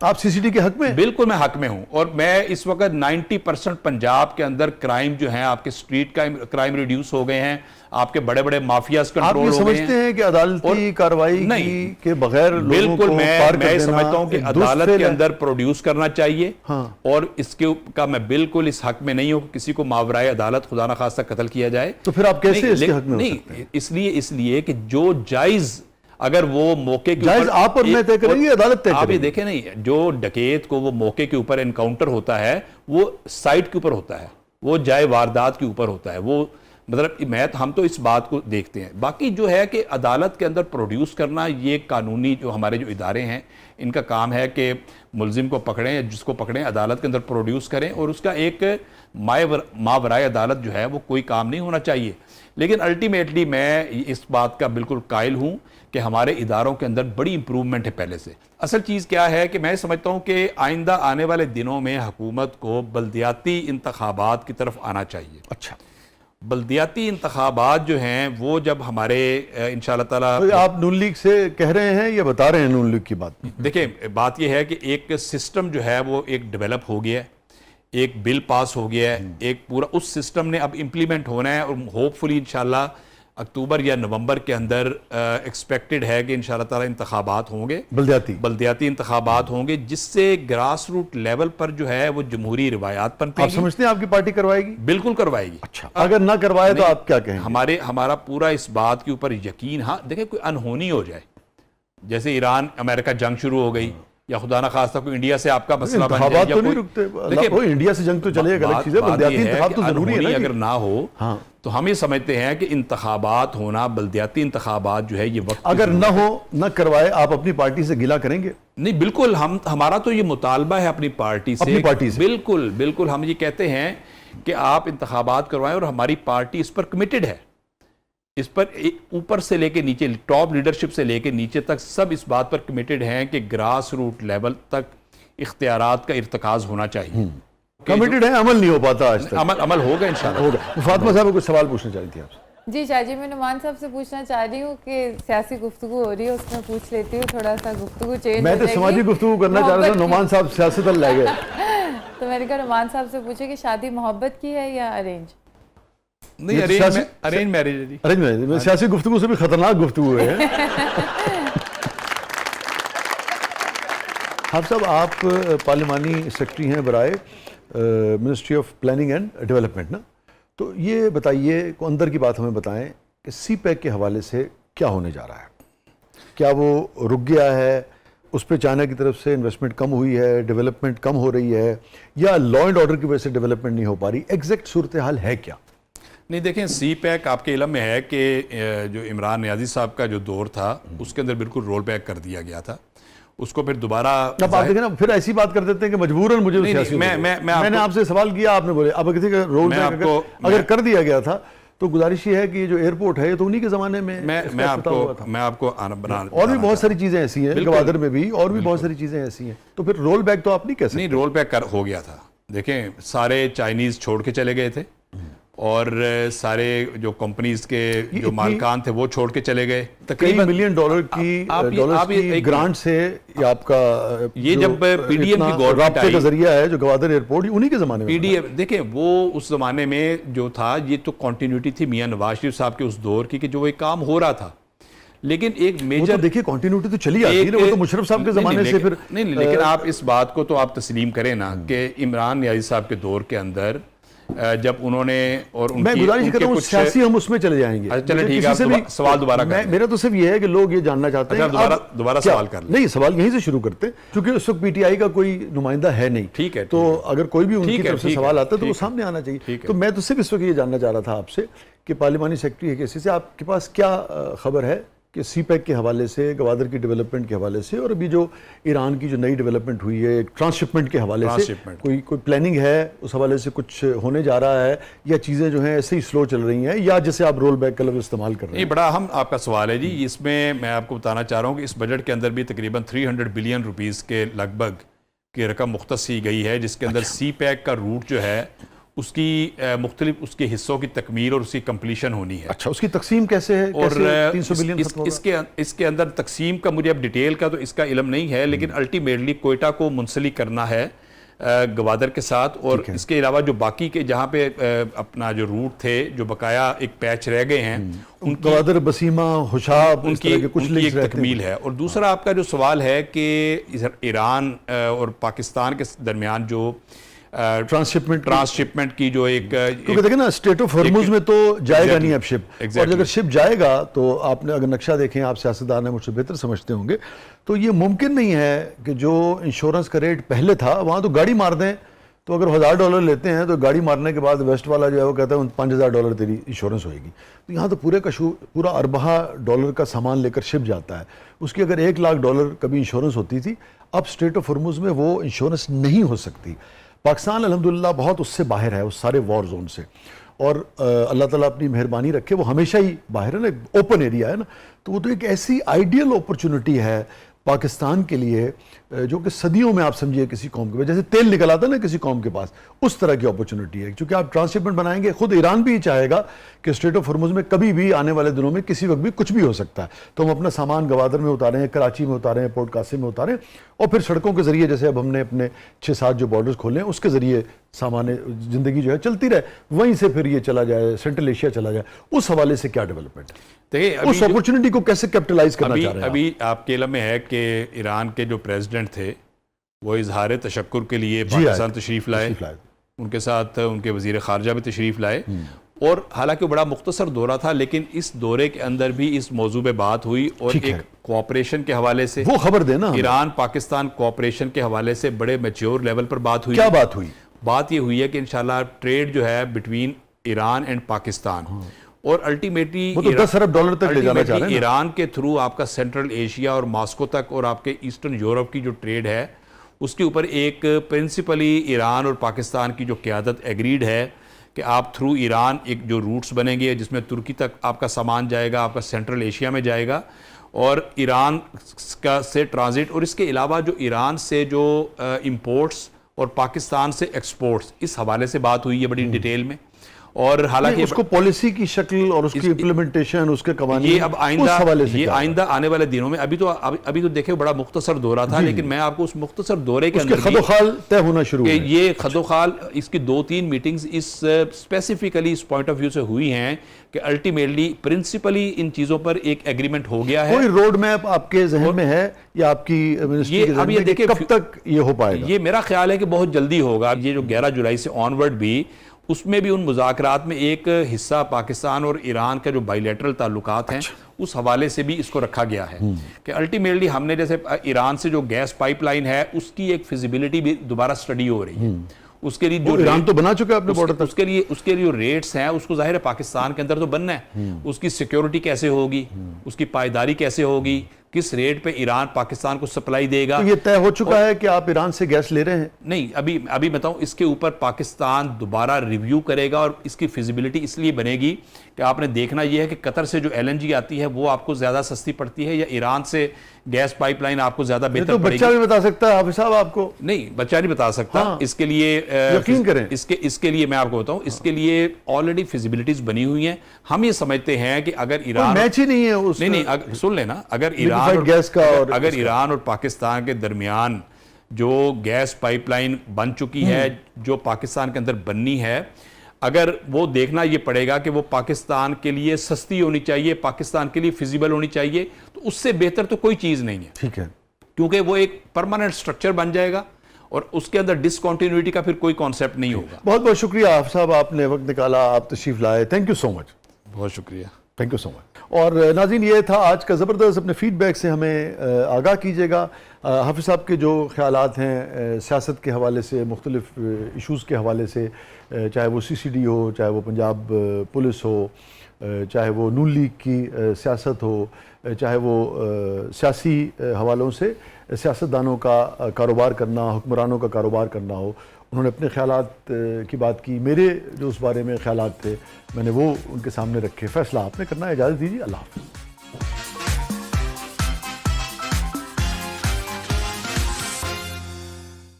آپ سی C T کے حق میں؟ بالکل میں حق میں ہوں، اور میں اس وقت 90% پنجاب کے اندر کرائم جو ہیں، آپ کے سٹریٹ کرائم ریڈیوس ہو گئے ہیں، آپ کے بڑے بڑے مافیاز کنٹرول ہو گئے ہیں۔ آپ یہ سمجھتے ہیں کہ عدالتی کارروائی کے بغیر لوگوں بالکل کو پار کر دینا؟ میں سمجھتا ہوں کہ عدالت کے اندر پروڈیوس کرنا چاہیے، ہاں، اور اس کا میں بالکل اس حق میں نہیں ہوں کہ کسی کو ماورائے عدالت خدا نخواستہ قتل کیا جائے۔ تو پھر آپ کیسے اس کے حق میں ہو سکتے ہیں؟ اس لیے کہ جو جائز، اگر وہ موقع کے جائز آپ اور میں طے کریں گے، عدالت طے کرے گی؟ آپ یہ دیکھیں نہیں، جو ڈکیت کو وہ موقع کے اوپر انکاؤنٹر ہوتا ہے، وہ سائٹ کے اوپر ہوتا ہے، وہ جائے واردات کے اوپر ہوتا ہے، وہ مطلب ہم تو اس بات کو دیکھتے ہیں۔ باقی جو ہے کہ عدالت کے اندر پروڈیوس کرنا، یہ قانونی جو ہمارے جو ادارے ہیں ان کا کام ہے کہ ملزم کو پکڑیں یا جس کو پکڑیں عدالت کے اندر پروڈیوس کریں، اور اس کا ایک ماورائے عدالت جو ہے وہ کوئی کام نہیں ہونا چاہیے۔ لیکن الٹیمیٹلی میں اس بات کا بالکل قائل ہوں کہ ہمارے اداروں کے اندر بڑی امپروومنٹ ہے پہلے سے۔ اصل چیز کیا ہے کہ میں سمجھتا ہوں کہ آئندہ آنے والے دنوں میں حکومت کو بلدیاتی انتخابات کی طرف آنا چاہیے۔ اچھا، بلدیاتی انتخابات جو ہیں وہ جب ہمارے انشاءاللہ تعالی، آپ نون لیگ سے کہہ رہے ہیں یا بتا رہے ہیں نون لیگ کی بات؟ دیکھیں بات یہ ہے کہ ایک سسٹم جو ہے وہ ایک ڈیولپ ہو گیا ہے، ایک بل پاس ہو گیا ہے، ایک پورا اس سسٹم نے اب امپلیمنٹ ہونا ہے، اور ہوپ فلی انشاءاللہ اکتوبر یا نومبر کے اندر ایکسپیکٹڈ ہے کہ انشاءاللہ تعالی انتخابات ہوں گے، بلدیاتی انتخابات ہوں گے، جس سے گراس روٹ لیول پر جو ہے وہ جمہوری روایات پنپیں گی۔ آپ سمجھتے ہیں آپ کی پارٹی کروائے گی؟ بالکل کروائے گی۔ اچھا، اگر نہ کروائے تو آپ کیا کہیں گے؟ ہمارا پورا اس بات کے اوپر یقین، ہاں دیکھیں کوئی انہونی ہو جائے، جیسے ایران امریکہ جنگ شروع ہو گئی، یا خدا نہ خواستہ کوئی انڈیا سے آپ کا مسئلہ بن جائے، انتخابات تو نہیں رکتے، وہ انڈیا سے جنگ تو چلے گا، الگ چیز ہے، بلدیاتی انتخاب تو ضروری ہے نا۔ اگر نہ ہو تو ہم یہ سمجھتے ہیں کہ انتخابات ہونا، بلدیاتی انتخابات جو ہے یہ وقت، اگر نہ ہو نہ کروائے، آپ اپنی پارٹی سے گلہ کریں گے؟ نہیں بالکل، ہمارا تو یہ مطالبہ ہے اپنی پارٹی سے، بالکل بالکل ہم یہ کہتے ہیں کہ آپ انتخابات کروائیں، اور ہماری پارٹی اس پر کمیٹڈ ہے، اس پر اوپر سے لے کے نیچے، ٹاپ لیڈرشپ سے لے کے نیچے تک سب اس بات پر کمیٹڈ ہیں کہ گراس روٹ لیول تک اختیارات کا ارتکاز ہونا چاہیے۔ کمیٹڈ ہے، عمل نہیں ہو پاتا آج تک۔ عمل ہوگا انشاءاللہ ہوگا۔ فاطمہ صاحب کچھ سوال پوچھنا چاہتی تھی آپ سے؟ جی شاہ جی، میں نعمان صاحب سے پوچھنا چاہ رہی ہوں کہ سیاسی گفتگو ہو رہی ہے، اس میں پوچھ لیتی ہوں، تھوڑا سا گفتگو چینج ہو میں جائے تو گی۔ سماجی گفتگو کرنا چاہ رہا تھا، نعمان صاحب سیاست لے گئے۔ تو میں نے کہا نعمان صاحب سے پوچھے کہ شادی محبت کی ہے یا ارینج؟ نہیں، ارینج میرج ہے جی۔ ارینج میرج سیاسی گفتگو سے بھی خطرناک گفتگو ہے۔ حافظ صاحب، آپ پارلیمانی سیکرٹری ہیں برائے ministry of planning and development نا، تو یہ بتائیے، اندر کی بات ہمیں بتائیں کہ سی پیک کے حوالے سے کیا ہونے جا رہا ہے؟ کیا وہ رک گیا ہے؟ اس پہ چائنا کی طرف سے انویسٹمنٹ کم ہوئی ہے، ڈیولپمنٹ کم ہو رہی ہے، یا لا اینڈ آرڈر کی وجہ سے ڈیولپمنٹ نہیں ہو پا رہی؟ ایگزیکٹ صورتحال ہے کیا؟ نہیں دیکھیں، سی پیک آپ کے علم میں ہے کہ جو عمران نیازی صاحب کا جو دور تھا اس کے اندر بالکل رول بیک کر دیا گیا تھا، اس کو پھر دوبارہ، اب آپ دیکھیں نا، پھر ایسی بات کر دیتے ہیں کہ مجبوراً مجھے سیاسی، میں نے آپ سے سوال کیا، آپ نے بولے اب کسی کا رول بیک اگر کر دیا گیا تھا تو گزارش یہ ہے کہ یہ جو ایئرپورٹ ہے یہ تو انہی کے زمانے میں میں آپ کو اور بھی بہت ساری چیزیں ایسی ہیں، گوادر میں بھی اور بھی بہت ساری چیزیں ایسی ہیں، تو پھر رول بیک تو آپ نہیں کہہ سکتے۔ نہیں، رول بیک ہو گیا تھا۔ دیکھیں سارے چائنیز چھوڑ کے چلے گئے تھے، اور سارے جو کمپنیز کے جو مالکان تھے وہ چھوڑ کے چلے گئے، تقریباً $1 ملین کی گرانٹ سے آپ کا یہ جب پی ڈی ایم کی گورنمنٹ رابطے کا ذریعہ ہے جو گوادر ایئرپورٹ، انہی کے زمانے میں پی ڈی ایم، دیکھیں وہ اس زمانے میں جو تھا، یہ تو کنٹینیوٹی تھی میاں نواز شریف صاحب کے اس دور کی کہ جو ایک کام ہو رہا تھا، لیکن ایک میجر، دیکھیے کنٹینیوٹی تو چلی آتی ہے، وہ تو مشرف صاحب کے زمانے سے پھر نہیں، لیکن آپ اس بات کو تو آپ تسلیم کریں نا کہ عمران نیازی صاحب کے دور کے اندر جب انہوں نے، اور میں گزارش کرتا ہوں سیاسی ہم اس میں چلے جائیں گے، چلیں ٹھیک ہے، سوال دوبارہ کریں۔ میرا تو صرف یہ ہے کہ لوگ یہ جاننا چاہتے ہیں، دوبارہ سوال کر لیں۔ نہیں، سوال یہیں سے شروع کرتے ہیں، کیونکہ اس وقت پی ٹی آئی کا کوئی نمائندہ ہے نہیں، ٹھیک ہے، تو اگر کوئی بھی ان کی طرف سے سوال آتا ہے تو وہ سامنے آنا چاہیے۔ تو میں تو صرف اس وقت یہ جاننا چاہ رہا تھا آپ سے کہ پارلیمانی سیکرٹری ہے کیسے سے آپ کے پاس کیا خبر ہے کہ سی پیک کے حوالے سے، گوادر کی ڈیولپمنٹ کے حوالے سے، اور ابھی جو ایران کی جو نئی ڈیولپمنٹ ہوئی ہے ٹرانسشپمنٹ کے حوالے سے، کوئی پلاننگ ہے اس حوالے سے؟ کچھ ہونے جا رہا ہے یا چیزیں جو ہیں ایسے ہی سلو چل رہی ہیں، یا جیسے آپ رول بیک کا لفظ استعمال کر رہے ہیں؟ یہ بڑا اہم آپ کا سوال ہے جی۔ اس میں آپ کو بتانا چاہ رہا ہوں کہ اس بجٹ کے اندر بھی تقریباً 300 بلین روپیز کے لگ بھگ کی رقم مختص کی گئی ہے، جس کے اندر سی پیک کا روٹ جو ہے اس کی مختلف اس کے حصوں کی تکمیل اور اس کی کمپلیشن ہونی ہے. اچھا، اس کی تقسیم کیسے ہے؟ اور 300 بلین ختم ہوگا؟ اس کے اندر تقسیم کا مجھے اب ڈیٹیل کا تو اس کا علم نہیں ہے، لیکن الٹیمیٹلی کوئٹہ کو منسلک کرنا ہے گوادر کے ساتھ. اور اس کے علاوہ جو باقی کے جہاں پہ اپنا جو روٹ تھے جو بقایا ایک پیچ رہ گئے ہیں گوادر، بسیمہ، خوشاب، ان کی ایک تکمیل ہے. اور دوسرا آپ کا جو سوال ہے کہ ایران اور پاکستان کے درمیان جو ٹرانسشپمنٹ کی جو ایک کیونکہ دیکھیں نا اسٹریٹ آف ہرمز میں تو جائے گا نہیں اب شپ، اور اگر شپ جائے گا تو آپ نے اگر نقشہ دیکھیں، آپ سیاستدان ہیں مجھ سے بہتر سمجھتے ہوں گے، تو یہ ممکن نہیں ہے کہ جو انشورنس کا ریٹ پہلے تھا وہاں تو گاڑی مار دیں. تو اگر $1000 لیتے ہیں تو گاڑی مارنے کے بعد ویسٹ والا جو ہے وہ کہتا ہے $5000 تیری انشورنس ہوئے گی. تو یہاں تو پورا $1,000 کا سامان لے کر شپ جاتا ہے. اس کی اگر $1,00,000 کبھی انشورنس ہوتی تھی، اب اسٹریٹ آف ہرمز میں وہ انشورنس نہیں ہو سکتی. پاکستان الحمدللہ بہت اس سے باہر ہے، اس سارے وار زون سے، اور اللہ تعالیٰ اپنی مہربانی رکھے وہ ہمیشہ ہی باہر ہے نا، اوپن ایریا ہے نا. تو وہ تو ایک ایسی آئیڈیل اپرچونٹی ہے پاکستان کے لیے جو کہ صدیوں میں آپ سمجھیے کسی قوم کے پاس جیسے تیل نکل آتا ہے نا کسی قوم کے پاس، اس طرح کی اپرچونٹی ہے. چونکہ آپ ٹرانسشپمنٹ بنائیں گے، خود ایران بھی چاہے گا کہ اسٹریٹ آف ہرمز میں کبھی بھی آنے والے دنوں میں کسی وقت بھی کچھ بھی ہو سکتا ہے. تو ہم اپنا سامان گوادر میں اتاریں ہیں، کراچی میں اتاریں ہیں، پورٹ قاسم میں اتاریں، اور پھر سڑکوں کے ذریعے جیسے اب ہم نے اپنے 6-7 جو بارڈرز کھولے ہیں اس کے ذریعے سامان زندگی جو ہے چلتی رہے، وہیں سے پھر یہ چلا جائے سینٹرل ایشیا چلا جائے. اس حوالے سے کیا ڈیولپمنٹ ہے، اس اپرچونٹی کو کیسے کیپٹلائز کرنا چاہ رہے ہیں؟ ابھی آپ کے علم میں ہے کہ ایران کے جو پریزیڈنٹ تھے وہ اظہار تشکر کے لیے پاکستان تشریف لائے، ان کے ساتھ ان کے وزیر خارجہ بھی تشریف لائے، اور حالانکہ بڑا مختصر دورہ تھا لیکن اس دورے کے اندر بھی اس موضوع پہ بات ہوئی، اور ایک کوآپریشن کے حوالے سے وہ خبر دینا، ایران پاکستان کوآپریشن کے حوالے سے بڑے میچور لیول پر بات ہوئی. کیا بات ہوئی؟ بات یہ ہوئی ہے کہ انشاءاللہ ٹریڈ جو ہے بٹوین ایران اینڈ پاکستان، اور الٹیمیٹلی $10 ارب تک لے جانا چاہ رہے ہیں ایران کے تھرو آپ کا سینٹرل ایشیا اور ماسکو تک اور آپ کے ایسٹرن یورپ کی جو ٹریڈ ہے اس کے اوپر ایک پرنسپلی ایران اور پاکستان کی جو قیادت ایگریڈ ہے کہ آپ تھرو ایران ایک جو روٹس بنیں گے جس میں ترکی تک آپ کا سامان جائے گا، آپ کا سینٹرل ایشیا میں جائے گا، اور ایران کا سے ٹرانزٹ، اور اس کے علاوہ جو ایران سے جو امپورٹس اور پاکستان سے ایکسپورٹس، اس حوالے سے بات ہوئی ہے بڑی ڈیٹیل میں. اور حالانکہ اس کو پالیسی کی شکل اور اس کی امپلیمنٹیشن، اس کے قوانین، یہ اب آئندہ آنے والے دنوں میں، ابھی تو دیکھیں بڑا مختصر دورہ تھا، لیکن میں آپ کو اس مختصر دورے کے اندر خد و خال طے ہونا شروع کہ یہ خد و خال اس کی 2-3 میٹنگز اس اسپیسیفکلی اس پوائنٹ آف ویو سے ہوئی ہیں کہ الٹیمیٹلی پرنسپلی ان چیزوں پر ایک ایگریمنٹ ہو گیا ہے. کوئی روڈ میپ آپ کے ذہن میں ہے یا آپ کی منسٹری کے ذہن میں کہ کب تک یہ ہو پائے گا؟ یہ میرا خیال ہے کہ بہت جلدی ہوگا. یہ جو 11 جولائی سے آن ورڈ بھی، اس میں بھی ان مذاکرات میں ایک حصہ پاکستان اور ایران کا جو بائی لیٹرل تعلقات ہیں اس حوالے سے بھی اس کو رکھا گیا ہے کہ الٹیمیٹلی ہم نے جیسے ایران سے جو گیس پائپ لائن ہے اس کی ایک فیزیبلٹی بھی دوبارہ سٹڈی ہو رہی ہے. اس کے لیے جو ایران تو بنا چکا ہے اپنے بارڈر تک، اس کے لیے جو ریٹس ہیں اس کو ظاہر ہے پاکستان کے اندر تو بننا ہے. اس کی سیکیورٹی کیسے ہوگی، اس کی پائیداری کیسے ہوگی، کس ریٹ پہ ایران پاکستان کو سپلائی دے گا. تو یہ طے ہو چکا ہے کہ آپ ایران سے گیس لے رہے ہیں؟ نہیں، ابھی بتاؤں، اس کے اوپر پاکستان دوبارہ ریویو کرے گا، اور اس کی فیزیبلٹی اس لیے بنے گی کہ آپ نے دیکھنا یہ ہے کہ قطر سے جو LNG آتی ہے وہ آپ کو زیادہ سستی پڑتی ہے یا ایران سے گیس پائپ لائن آپ کو زیادہ بہتر پڑے گی. بچہ بھی بتا سکتا ہے حافظ صاحب آپ کو؟ نہیں، بچہ نہیں بتا سکتا. اس کے لیے یقین کریں، اس کے لیے میں آپ کو بتاؤں، اس کے لیے آلریڈی فیزیبلٹیز بنی ہوئی ہیں. ہم یہ سمجھتے ہیں کہ اگر ایران میچ ہی نہیں ہے اس، نہیں سن لینا، اگر ایران اور پاکستان کے درمیان جو گیس پائپ لائن بن چکی ہے جو پاکستان کے اندر بننی ہے، اگر وہ دیکھنا یہ پڑے گا کہ وہ پاکستان کے لیے سستی ہونی چاہیے، پاکستان کے لیے فیزیبل ہونی چاہیے، تو اس سے بہتر تو کوئی چیز نہیں ہے. ٹھیک ہے، کیونکہ وہ ایک پرماننٹ سٹرکچر بن جائے گا اور اس کے اندر ڈسکنٹینیوٹی کا پھر کوئی کانسیپٹ نہیں ہوگا. بہت بہت شکریہ حافظ صاحب، آپ نے وقت نکالا، آپ تشریف لائے. تھینک یو سو مچ. بہت شکریہ. تھینک یو سو مچ. اور ناظرین، یہ تھا آج کا زبردست. اپنے فیڈ بیک سے ہمیں آگاہ کیجیے گا. حافظ صاحب کے جو خیالات ہیں سیاست کے حوالے سے، مختلف ایشوز کے حوالے سے، چاہے وہ CCD ہو، چاہے وہ پنجاب پولیس ہو، چاہے وہ نون لیگ کی سیاست ہو، چاہے وہ سیاسی حوالوں سے سیاستدانوں کا کاروبار کرنا، حکمرانوں کا کاروبار کرنا ہو، انہوں نے اپنے خیالات کی بات کی. میرے جو اس بارے میں خیالات تھے میں نے وہ ان کے سامنے رکھے. فیصلہ آپ نے کرنا ہے. اجازت دیجیے. اللہ حافظ.